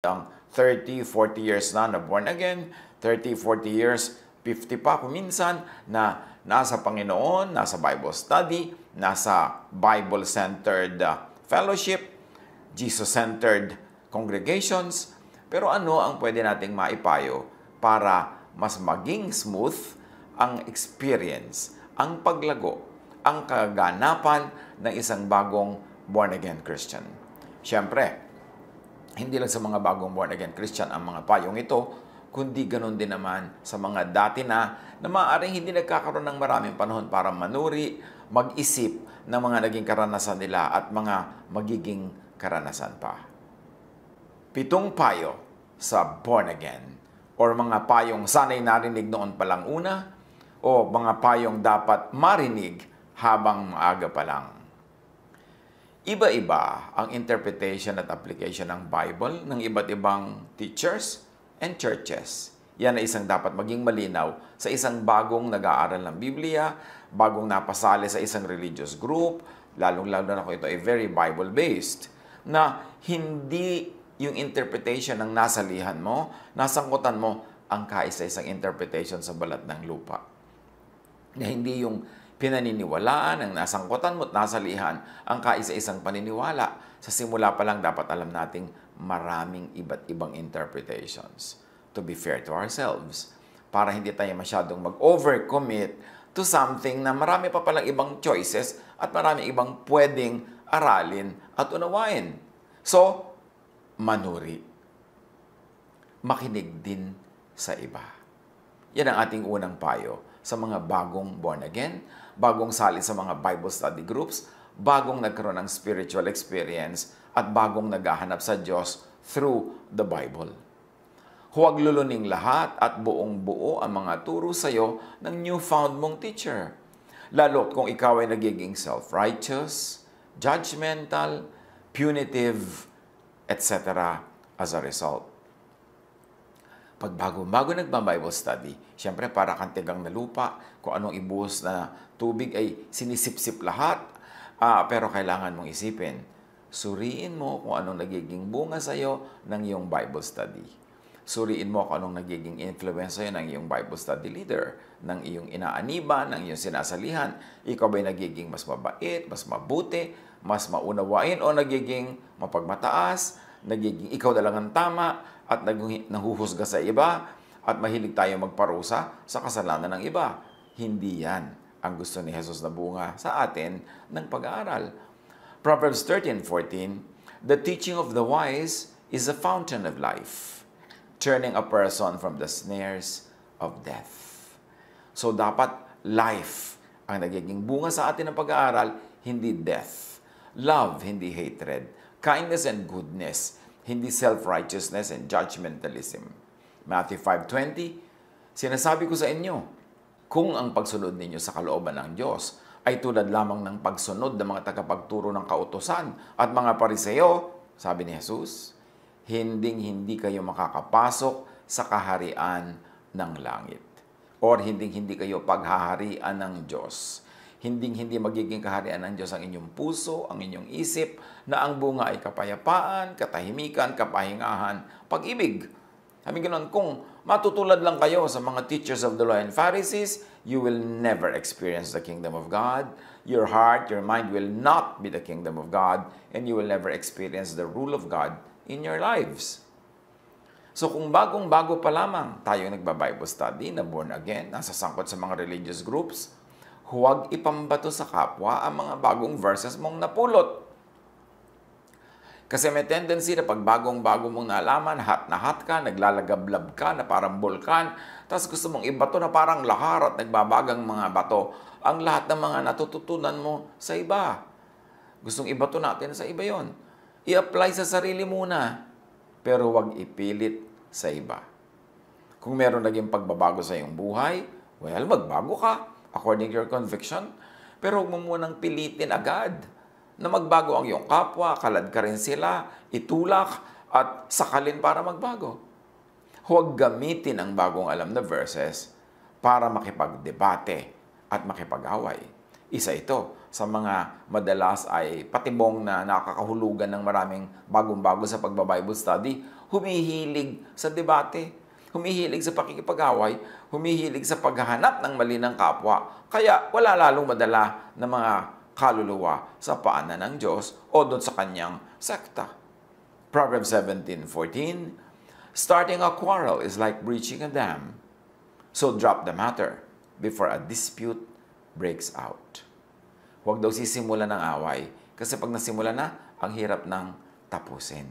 ang 30, 40 years na born again, 30, 40 years, 50 pa kuminsan na nasa Panginoon, nasa Bible study, nasa Bible-centered fellowship, Jesus-centered congregations. Pero ano ang pwede nating maipayo para mas maging smooth ang experience, ang paglago, ang kaganapan ng isang bagong born-again Christian? Siyempre, hindi lang sa mga bagong born-again Christian ang mga payong ito, kundi ganun din naman sa mga dati na maaaring hindi nagkakaroon ng maraming panahon para manuri, mag-isip ng mga naging karanasan nila at mga magiging karanasan pa. 7 payo sa born-again or mga payong sanay narinig noon palang una o mga payong dapat marinig habang maaga pa lang. Iba-iba ang interpretation at application ng Bible ng iba't ibang teachers and churches. Yan ay isang dapat maging malinaw sa isang bagong nag-aaral ng Biblia, bagong napasali sa isang religious group, lalong-lalo na kung ito ay very Bible-based, na hindi yung interpretation ng nasalihan mo, nasangkutan mo ang kaisa-isang interpretation sa balat ng lupa. Na hindi yung pinaniniwalaan ang nasangkutan mo at nasalihan ang kaisa-isang paniniwala. Sa simula pa lang dapat alam nating maraming iba't ibang interpretations. To be fair to ourselves. Para hindi tayo masyadong mag-overcommit to something na marami pa palang ibang choices at marami ibang pwedeng aralin at unawain. So, manuri. Makinig din sa iba. Yan ang ating unang payo sa mga bagong born again, bagong sali sa mga Bible study groups, bagong nagkaroon ng spiritual experience, at bagong naghahanap sa Diyos through the Bible. Huwag luluning lahat at buong-buo ang mga turo sa iyo ng newfound mong teacher. Lalo't kung ikaw ay nagiging self-righteous, judgmental, punitive, etc. as a result. Pag bago-bago nagba-Bible study, siyempre para kang tigang na lupa, kung anong ibuhos na tubig ay sinisip-sip lahat, pero kailangan mong isipin, suriin mo kung anong nagiging bunga sa iyo ng iyong Bible study. Suriin mo kung anong nagiging influence sa iyo ng iyong Bible study leader, ng iyong inaaniban, ng iyong sinasalihan. Ikaw ba'y nagiging mas mabait, mas mabuti, mas maunawain, o nagiging mapagmataas, nagiging ikaw na lang ang tama, at nahuhusga sa iba, at mahilig tayo magparusa sa kasalanan ng iba. Hindi yan ang gusto ni Jesus na bunga sa atin ng pag-aaral. Proverbs 13:14, "The teaching of the wise is a fountain of life, turning a person from the snares of death." So dapat life ang nagiging bunga sa atin ng pag-aaral, hindi death. Love, hindi hatred. Kindness and goodness, hindi self-righteousness and judgmentalism. Matthew 5:20, "Sinasabi ko sa inyo, kung ang pagsunod ninyo sa kalooban ng Diyos ay tulad lamang ng pagsunod ng mga tagapagturo ng kautusan at mga pariseo," sabi ni Jesus, "hinding-hindi kayo makakapasok sa kaharian ng langit." Or hinding-hindi kayo paghaharian ng Diyos. Hinding-hindi magiging kaharian ng Diyos ang inyong puso, ang inyong isip, na ang bunga ay kapayapaan, katahimikan, kapahingahan, pag-ibig. Sabi ganoon, kung matutulad lang kayo sa mga teachers of the law and Pharisees, you will never experience the kingdom of God. Your heart, your mind will not be the kingdom of God, and you will never experience the rule of God in your lives. So kung bagong-bago pa lamang tayo nagba-Bible study na born again, nasasangkot sa mga religious groups, huwag ipambato sa kapwa ang mga bagong verses mong napulot. Kasi may tendency na pag bagong-bago mong nalaman, hot na hot ka, naglalagablab ka na parang bulkan, tapos gusto mong ibato na parang lahar at nagbabagang mga bato ang lahat ng mga natututunan mo sa iba. Gustong ibato natin sa iba yon. I-apply sa sarili muna, pero huwag ipilit sa iba. Kung meron naging pagbabago sa iyong buhay, well, magbago ka according to your conviction, pero huwag mo munang pilitin agad na magbago ang iyong kapwa, kalad ka rin sila, itulak, at sakalin para magbago. Huwag gamitin ang bagong alam na verses para makipagdebate at makipag-away. Isa ito sa mga madalas ay patibong na nakakahulugan ng maraming bagong-bago sa pagbabible study, humihilig sa debate, humihilig sa pakikipag-away, humihilig sa paghahanap ng mali ng kapwa. Kaya wala lalong madala ng mga kaluluwa sa paanan ng Diyos o doon sa kanyang sekta. Proverbs 17:14, starting a quarrel is like breaching a dam. So drop the matter before a dispute breaks out. Huwag daw sisimulan ng away kasi pag nasimula na, ang hirap ng tapusin.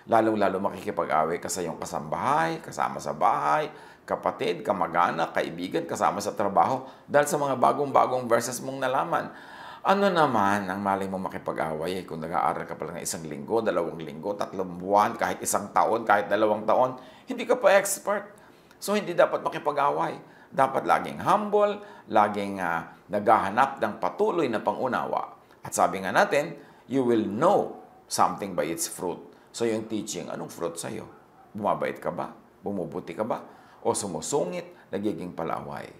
Lalong-lalo makikipag-away ka sa iyong kasambahay, kasama sa bahay, kapatid, kamag-anak, kaibigan, kasama sa trabaho dahil sa mga bagong-bagong verses mong nalaman. Ano naman ang malay mo makipag-away kung nag-aaral ka pa lang ng 1 linggo, 2 linggo, 3 buwan, kahit 1 taon, kahit 2 taon, hindi ka pa expert. So, hindi dapat makipag-away. Dapat laging humble, laging naghahanap ng patuloy na pangunawa. At sabi nga natin, you will know something by its fruit. So yung teaching, anong fruit sa'yo? Bumabait ka ba? Bumubuti ka ba? O sumusungit, nagiging palaway?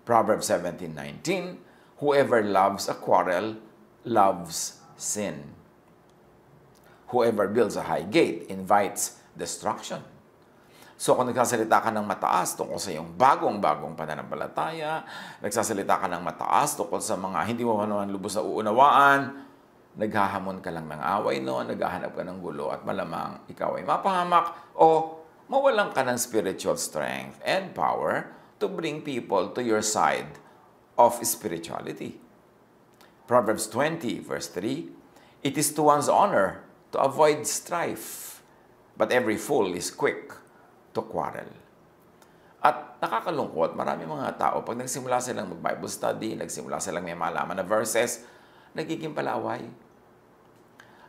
Proverbs 17:19, whoever loves a quarrel, loves sin. Whoever builds a high gate, invites destruction. So kung nagsasalita ka ng mataas tungkol sa iyong bagong-bagong pananampalataya, nagsasalita ka ng mataas tungkol sa mga hindi mo naman lubos na uunawaan, naghahamon ka lang ng away noon, naghahanap ka ng gulo at malamang ikaw ay mapahamak o mawalan ka ng spiritual strength and power to bring people to your side of spirituality. Proverbs 20 verse 3, it is to one's honor to avoid strife, but every fool is quick to quarrel. At nakakalungkot, marami mga tao, pag nagsimula silang mag-Bible study, nagsimula silang may malaman na verses, nagiging palaway.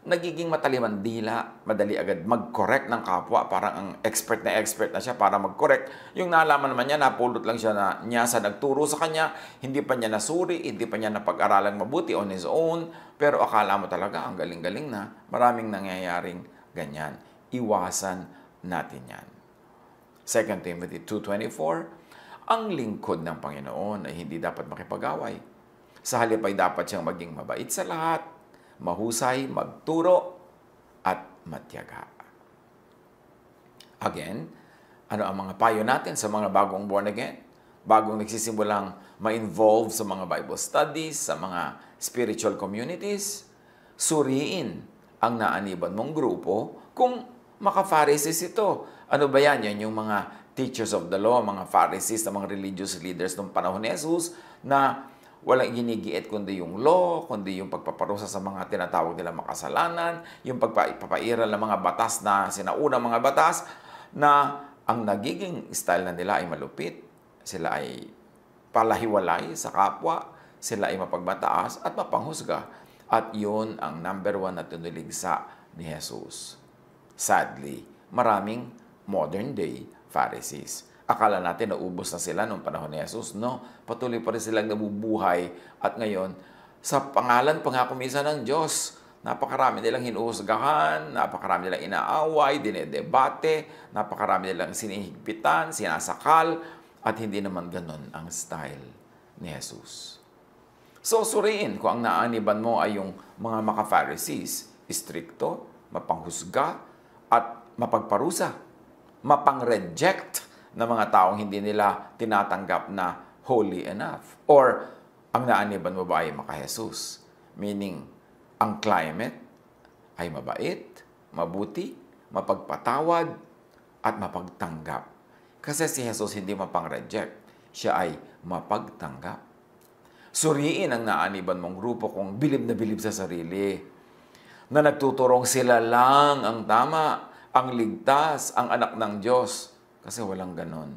Nagiging mataliman dila, madali agad mag-correct ng kapwa, parang ang expert na siya para mag-correct. Yung nalaman naman niya, napulot lang siya niya sa nagturo sa kanya, hindi pa niya nasuri, hindi pa niya napag-aralan mabuti on his own, pero akala mo talaga, ang galing-galing na, maraming nangyayaring ganyan. Iwasan natin yan. 2 Timothy 2:24, ang lingkod ng Panginoon ay hindi dapat makipag-away. Sa halip ay dapat siyang maging mabait sa lahat, mahusay, magturo, at matyaga. Again, ano ang mga payo natin sa mga bagong born again? Bagong nagsisimulang ma-involve sa mga Bible studies, sa mga spiritual communities? Suriin ang naaniban mong grupo kung maka-Pharisees ito. Ano ba yan? Yan yung mga teachers of the law, mga Pharisees, mga religious leaders ng panahon ni Jesus na walang ginigiit kundi yung law, kundi yung pagpaparusa sa mga tinatawag nila makasalanan, yung pagpapairal ng mga batas na sinaunang mga batas na ang nagiging style na nila ay malupit. Sila ay palahiwalay sa kapwa, sila ay mapagbataas at mapanghusga. At yun ang number 1 na tinuligsa ni Jesus. Sadly, maraming modern day Pharisees. Akala natin naubos na sila noong panahon ni Jesus. No, patuloy pa rin silang nabubuhay. At ngayon, sa pangalan pa nga kumisa ng Diyos, napakarami nilang hinuhusgahan, napakarami nilang inaaway, dinedebate, napakarami nilang sinihigpitan, sinasakal, at hindi naman ganun ang style ni Jesus. So, suriin kung ang naaniban mo ay yung mga maka-Pharisees, istrikto, mapanghusga, at mapagparusa, mapang-reject na mga taong hindi nila tinatanggap na holy enough. Or, ang naaniban mo ba ay maka-Jesus? Meaning, ang climate ay mabait, mabuti, mapagpatawad, at mapagtanggap. Kasi si Jesus hindi mapang-reject. Siya ay mapagtanggap. Suriin ang naaniban mong grupo kung bilib na bilib sa sarili, na nagtuturong sila lang ang tama, ang ligtas, ang anak ng Diyos. Kasi walang ganon.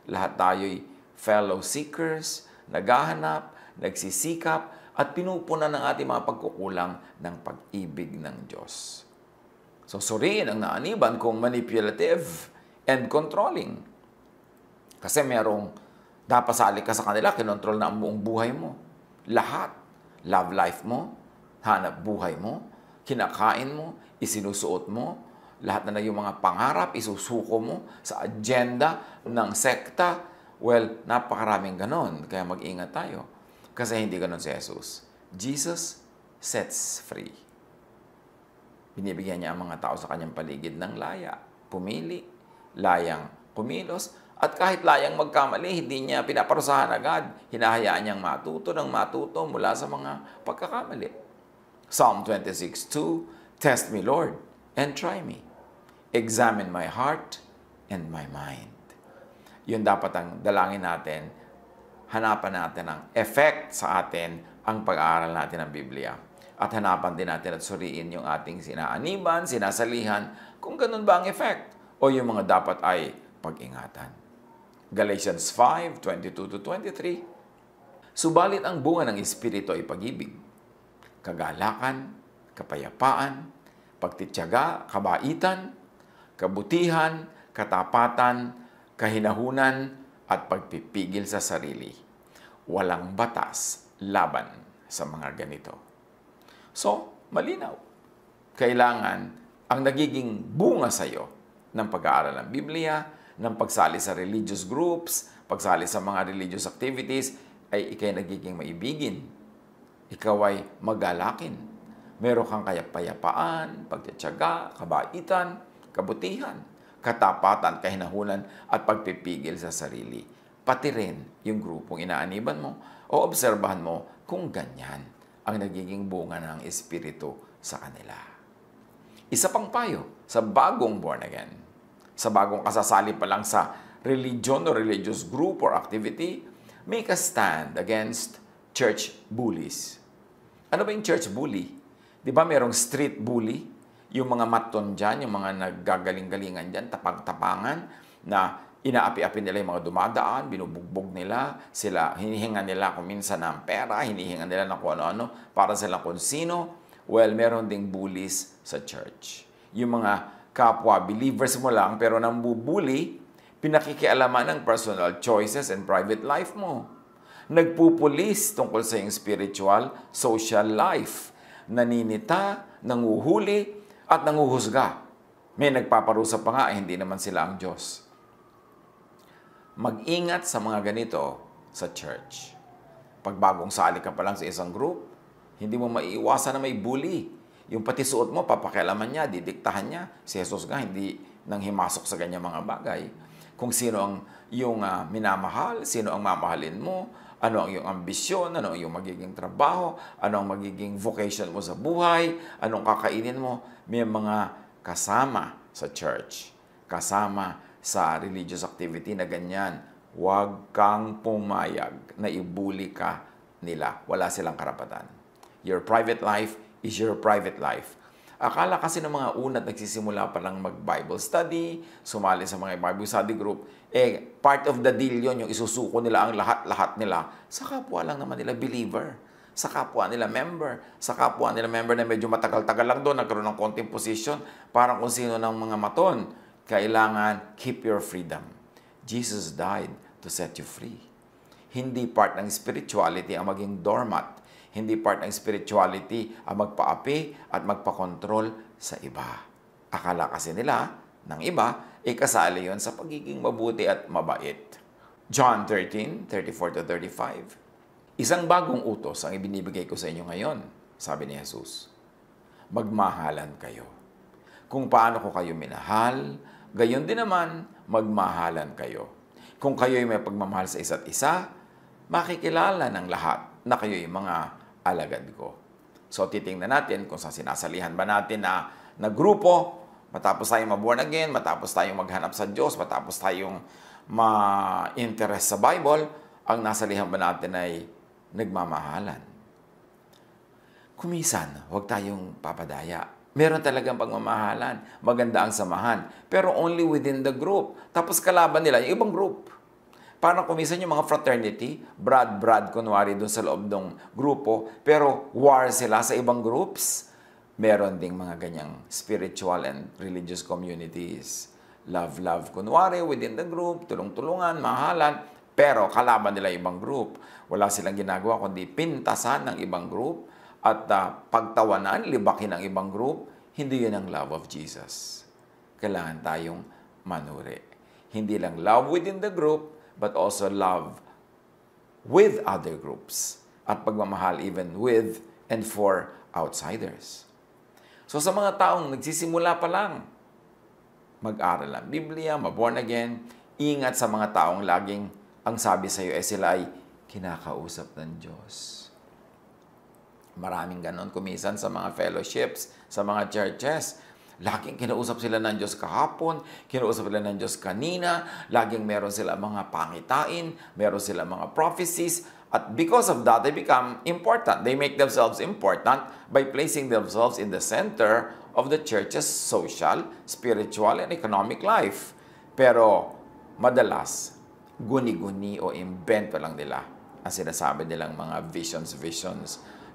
Lahat tayo'y fellow seekers, naghahanap, nagsisikap, at pinupunan ng ating mga pagkukulang ng pag-ibig ng Diyos. So, suriin ang naaniban kung manipulative and controlling. Kasi merong napasali ka sa kanila, kinontrol na ang buong buhay mo. Lahat. Love life mo, hanap buhay mo, kinakain mo, isinusuot mo, lahat na yung mga pangarap, isusuko mo sa agenda ng sekta. Well, napakaraming ganon. Kaya mag-ingat tayo. Kasi hindi ganun si Jesus. Jesus sets free. Binibigyan niya ang mga tao sa kanyang paligid ng laya. Pumili, layang kumilos, at kahit layang magkamali, hindi niya pinaparusahan agad. Hinahayaan niyang matuto ng matuto mula sa mga pagkakamali. Psalm 26:2, Test me, Lord, and try me. Examine my heart and my mind. Yun dapat ang dalangin natin. Hanapan natin ang effect sa atin ang pag-aaral natin ng Biblia. At hanapan din natin at suriin yung ating sinaaniban, sinasalihan, kung ganun ba ang effect o yung mga dapat ay pag-ingatan. Galatians 5:22-23. Subalit ang bunga ng Espiritu ay pag-ibig, kagalakan, kapayapaan, pagtityaga, kabaitan, kabutihan, katapatan, kahinahunan, at pagpipigil sa sarili. Walang batas laban sa mga ganito. So, malinaw. Kailangan ang nagiging bunga sa iyo ng pag-aaral ng Biblia, ng pagsali sa religious groups, pagsali sa mga religious activities, ay ikay nagiging maibigin. Ikaw ay magalakin. Meron kang kapayapaan, pagtitiyaga, kabaitan, kabutihan, katapatan, kahinahunan, at pagpipigil sa sarili. Pati rin yung grupong inaaniban mo o obserbahan mo kung ganyan ang nagiging bunga ng Espiritu sa kanila. Isa pang payo sa bagong born again, sa bagong kasasali pa lang sa religion o religious group or activity, make a stand against church bullies. Ano ba yung church bully? Di ba merong street bully? Yung mga maton dyan, yung mga naggagaling-galingan dyan, tapang-tapangan, na inaapi-api nila yung mga dumadaan, binubugbog nila, sila, hinihingan nila kung minsan ng pera, hinihingan nila ng kung ano-ano, para sila kung sino. Well, meron ding bullies sa church. Yung mga kapwa believers mo lang, pero nambubuli, pinakikialaman ng personal choices and private life mo. Nagpupulis tungkol sa iyong spiritual, social life. Naninita, nanguhuli, at nanguhusga. May nagpaparusa pa nga, hindi naman sila ang Diyos. Mag-ingat sa mga ganito sa church. Pag bagong sali ka pa lang sa isang group, hindi mo maiiwasan na may bully. Yung pati suot mo, papakialaman niya, didiktahan niya. Si Jesus nga, hindi nang himasok sa ganyang mga bagay. Kung sino ang yung minamahal, sino ang mamahalin mo, ano ang iyong ambisyon, ano ang iyong magiging trabaho, ano ang magiging vocation mo sa buhay, anong kakainin mo. May mga kasama sa church, kasama sa religious activity na ganyan. Huwag kang pumayag na ibuli ka nila. Wala silang karapatan. Your private life is your private life. Akala kasi ng mga unat nagsisimula pa lang mag-Bible study, sumali sa mga Bible study group, part of the deal yun, yung isusuko nila ang lahat-lahat nila sa kapwa lang naman nila believer, sa kapwa nila member, sa kapwa nila member na medyo matagal-tagal lang doon, nagkaroon ng konting position, parang kung sino ng mga maton. Kailangan keep your freedom. Jesus died to set you free. Hindi part ng spirituality ang maging doormat. Hindi part ng spirituality ang magpaapi at magpakontrol sa iba. Akala kasi nila, ng iba, kasali yon sa pagiging mabuti at mabait. John 13:34-35. Isang bagong utos ang ibinibigay ko sa inyo ngayon, sabi ni Jesus. Magmahalan kayo. Kung paano ko kayo minahal, gayon din naman, magmahalan kayo. Kung kayo'y may pagmamahal sa isa't isa, makikilala ng lahat na kayo'y mga alagad ko. So, titingnan natin kung sa sinasalihan ba natin na grupo, matapos tayong ma-born again, matapos tayong maghanap sa Diyos, matapos tayong ma-interest sa Bible, ang nasalihan ba natin ay nagmamahalan. Kumisan, huwag tayong papadaya. Meron talagang pagmamahalan. Maganda ang samahan. Pero only within the group. Tapos kalaban nila yung ibang group. Parang kumisan yung mga fraternity, brad, kunwari doon sa loob ng grupo, pero war sila sa ibang groups. Meron ding mga ganyang spiritual and religious communities. Love, kunwari within the group, tulong-tulungan, mahalan, pero kalaban nila ibang group. Wala silang ginagawa kundi pintasan ng ibang group at pagtawanan, libakin ng ibang group. Hindi yun ang love of Jesus. Kailangan tayong manuri. Hindi lang love within the group, but also love with other groups. at pagmamahal even with and for outsiders. So sa mga taong nagsisimula pa lang, mag-aral ng Biblia, ma-born again, ingat sa mga taong laging ang sabi sa iyo sila ay kinakausap ng Diyos. Maraming ganon kumisan sa mga fellowships, sa mga churches. Laging kinausap sila ng Diyos kahapon, kinausap sila ng Diyos kanina, laging meron sila mga pangitain, meron sila mga prophecies, at because of that, they become important. They make themselves important by placing themselves in the center of the church's social, spiritual, and economic life. Pero madalas, guni-guni o invento lang nila ang sinasabi nilang mga visions.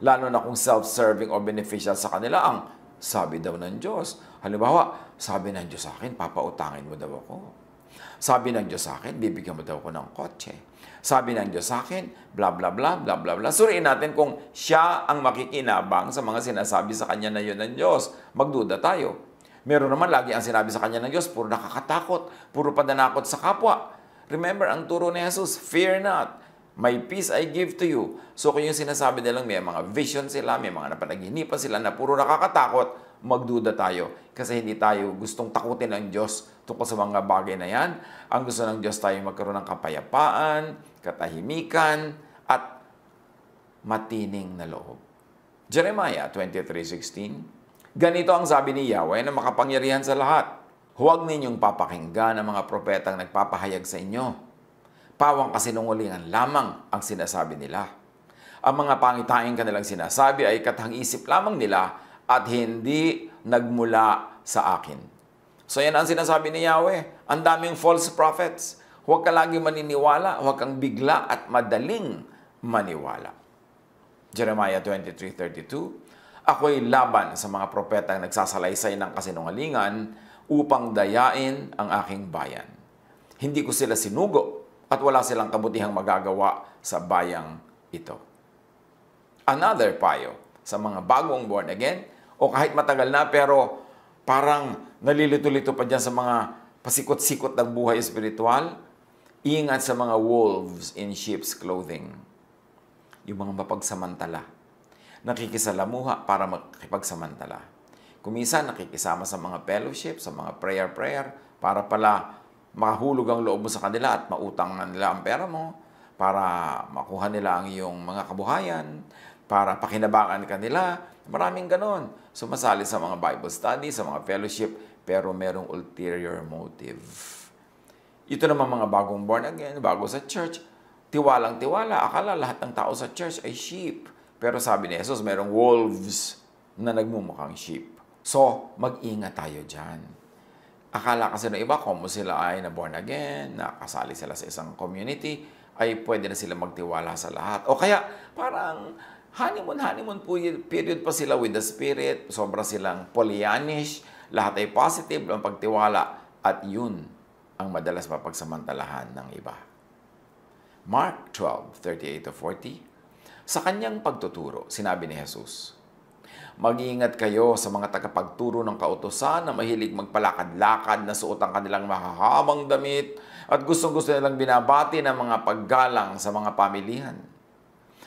Lalo na kung self-serving o beneficial sa kanila ang sabi daw ng Diyos. Halimbawa, sabi ng Diyos sa akin, papautangin mo daw ako. Sabi ng Diyos sa akin, bibigyan mo daw ako ng kotse. Sabi ng Diyos sa akin, bla bla bla, bla bla bla. Suriin natin kung siya ang makikinabang sa mga sinasabi sa kanya na yun ng Diyos. Magduda tayo. Meron naman lagi ang sinabi sa kanya ng Diyos, puro nakakatakot, puro pananakot sa kapwa. Remember, ang turo ni Jesus, fear not. My peace I give to you. So kung yung sinasabi nilang may mga vision sila, may mga napanaginipan sila na puro nakakatakot, magduda tayo. Kasi hindi tayo gustong takutin ng Diyos tungkol sa mga bagay na yan. Ang gusto ng Diyos tayo magkaroon ng kapayapaan, katahimikan, at matining na loob. Jeremiah 23:16. Ganito ang sabi ni Yahweh na makapangyarihan sa lahat. Huwag ninyong papakinggan ang mga propetang nagpapahayag sa inyo. Pawang kasinungalingan lamang ang sinasabi nila. Ang mga pangitain kanilang sinasabi ay katang-isip lamang nila at hindi nagmula sa akin. So yan ang sinasabi ni Yahweh. Ang daming false prophets. Huwag ka lagi maniniwala, huwag kang bigla at madaling maniwala. Jeremiah 23:32. Ako'y laban sa mga propetang nagsasalaysay ng kasinungalingan upang dayain ang aking bayan. Hindi ko sila sinugo at wala silang kabutihang magagawa sa bayang ito. Another payo sa mga bagong born again o kahit matagal na pero parang nalilito-lito pa dyan sa mga pasikot-sikot ng buhay espiritual, ingat sa mga wolves in sheep's clothing. Yung mga mapagsamantala. Nakikisalamuha para makipagsamantala. Kuminsan nakikisama sa mga fellowship, sa mga prayer, para pala makahulog ang loob mo sa kanila at mautang na nila ang pera mo, para makuha nila ang iyong mga kabuhayan, para pakinabangan ka nila. Maraming ganon. Sumasali sa mga Bible study, sa mga fellowship, pero merong ulterior motive. Ito naman mga bagong born again, bago sa church, tiwalang-tiwala. Akala lahat ng tao sa church ay sheep. Pero sabi ni Jesus, merong wolves na nagmumukhang sheep. So, mag-ingat tayo dyan. Akala kasi ng iba, kung sila ay na born again, nakasali sila sa isang community, ay pwede na sila magtiwala sa lahat. O kaya, parang honeymoon period pa sila with the Spirit, sobra silang Pollyannish, lahat ay positive, ang pagtiwala, at yun ang madalas mapagsamantalahan ng iba. Mark 12:38-40. Sa kanyang pagtuturo, sinabi ni Jesus, mag-iingat kayo sa mga tagapagturo ng kautusan na mahilig magpalakad-lakad na suot ang kanilang mahahabang damit at gustong-gusto nilang binabati ng mga paggalang sa mga pamilihan.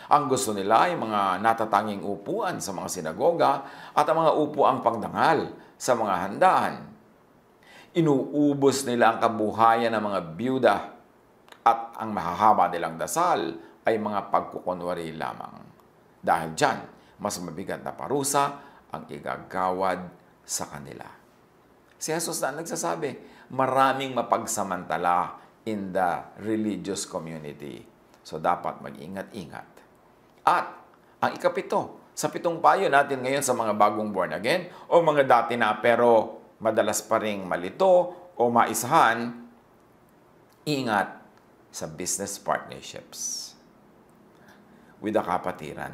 Ang gusto nila ay mga natatanging upuan sa mga sinagoga at ang mga upuang pangdangal sa mga handaan. Inuubos nila ang kabuhayan ng mga byuda at ang mahahaba nilang dasal ay mga pagkukunwari lamang. Dahil dyan, mas mabigat na parusa ang igagawad sa kanila. Si Jesus na nagsasabi, maraming mapagsamantala in the religious community. So dapat mag-ingat-ingat. At ang ikapito, sa pitong payo natin ngayon sa mga bagong born again o mga dati na pero madalas pa ring malito o maisahan, ingat sa business partnerships with the kapatiran.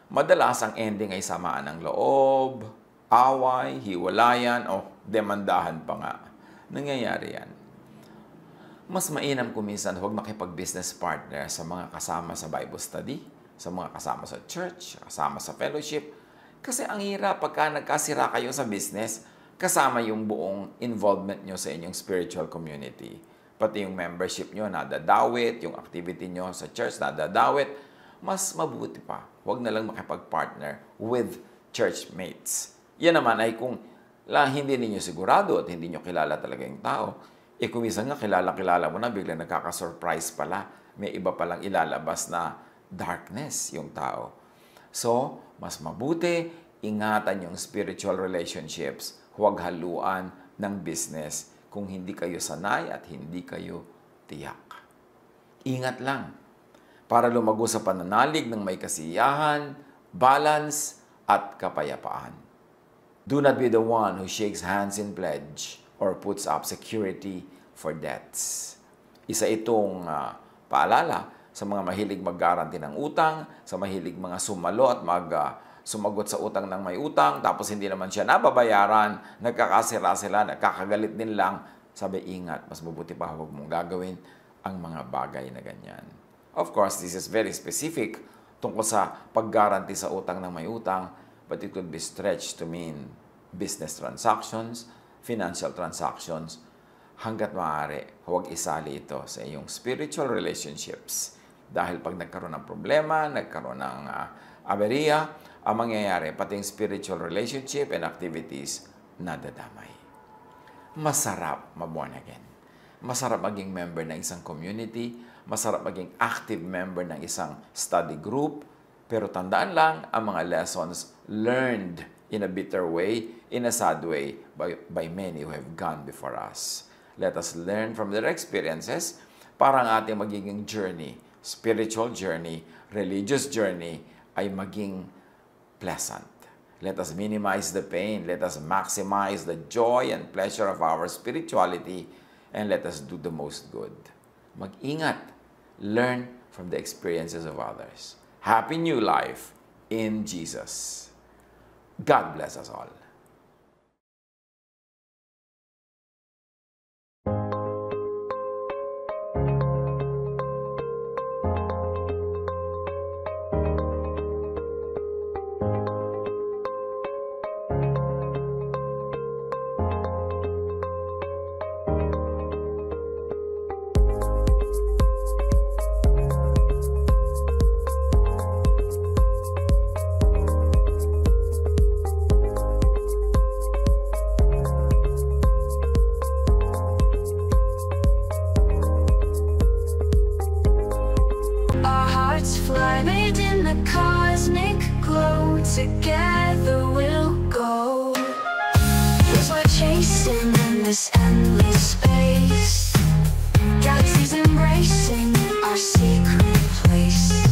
Madalas ang ending ay samaan ng loob, away, hiwalayan, o demandahan pa nga. Nangyayari yan. Mas mainam kuminsan huwag makipag-business partner sa mga kasama sa Bible study, sa mga kasama sa church, kasama sa fellowship. Kasi ang hirap pagka nagkasira kayo sa business, kasama yung buong involvement nyo sa inyong spiritual community. Pati yung membership nyo nadadawit, yung activity nyo sa church nadadawit. mas mabuti pa. Huwag na lang makipag-partner with churchmates. Yan naman ay kung hindi ninyo sigurado at hindi nyo kilala talaga yung tao. Kung minsan nga kilala mo na, biglang nagkaka-surprise pala. May iba palang ilalabas na darkness yung tao. So, mas mabuti, ingatan yung spiritual relationships. Huwag haluan ng business kung hindi kayo sanay at hindi kayo tiyak. Ingat lang para lumago sa pananalig ng may kasiyahan, balance, at kapayapaan. Do not be the one who shakes hands in pledge or puts up security for debts. Isa itong paalala sa mga mahilig mag-guarantee ng utang, sa mahilig mga sumalo at sumagot sa utang ng may utang, tapos hindi naman siya nababayaran, nagkakasira sila, nagkakagalit din lang. Sabi, ingat, mas mabuti pa huwag mong gagawin ang mga bagay na ganyan. Of course, this is very specific tungkol sa pag-guarantee sa utang ng may utang, but it could be stretched to mean business transactions, financial transactions. Hanggat maaari, huwag isali ito sa iyong spiritual relationships. Dahil pag nagkaroon ng problema, nagkaroon ng aberya, ang mangyayari, pati yung spiritual relationship and activities, nadadamay. Masarap ma-born again. Masarap maging member ng isang community, masarap maging active member ng isang study group, pero tandaan lang ang mga lessons learned in a bitter way, in a sad way, by many who have gone before us. Let us learn from their experiences para ang ating magiging journey, spiritual journey, religious journey, ay maging pleasant. Let us minimize the pain. Let us maximize the joy and pleasure of our spirituality, and let us do the most good. Mag-ingat. Learn from the experiences of others. Happy new life in Jesus. God bless us all. Fly made in the cosmic glow. Together we'll go. As we're chasing in this endless space, galaxies embracing our secret place.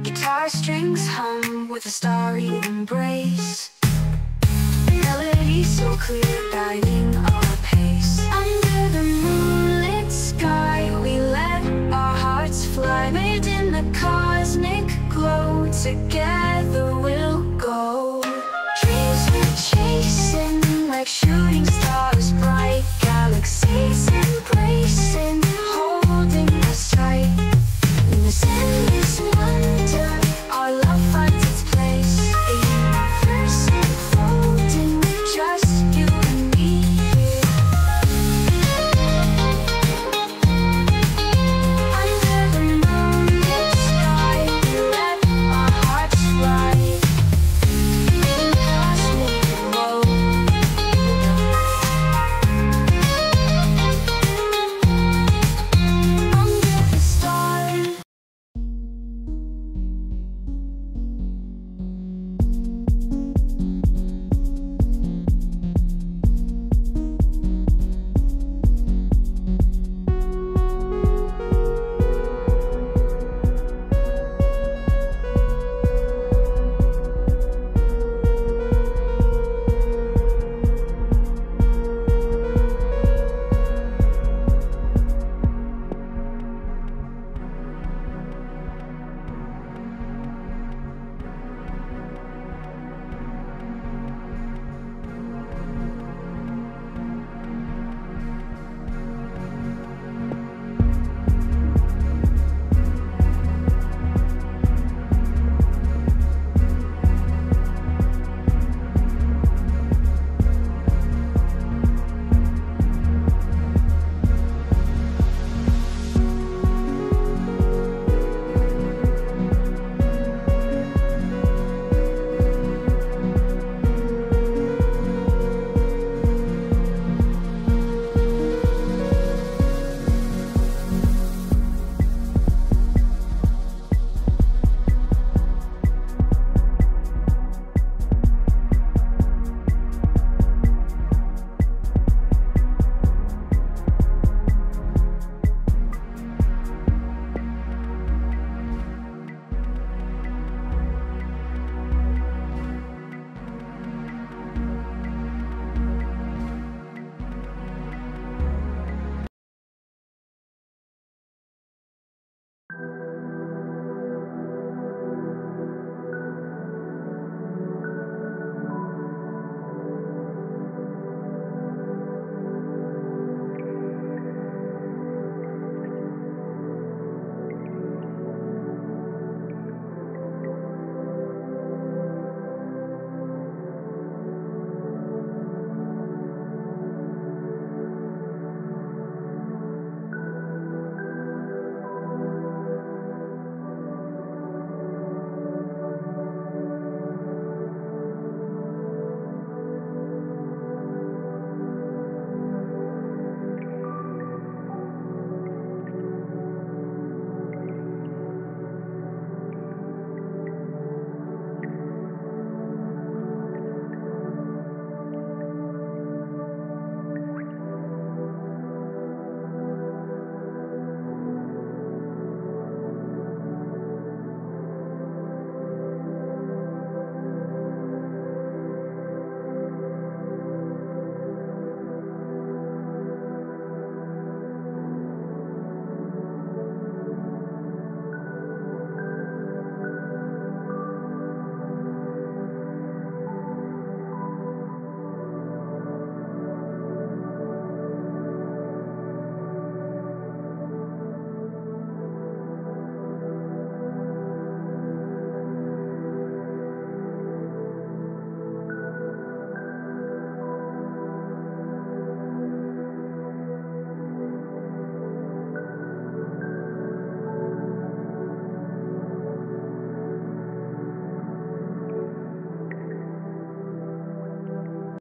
Guitar strings hum with a starry embrace. So clear, guiding our pace. Under the moonlit sky, we let our hearts fly. Made in the cosmic glow, together we'll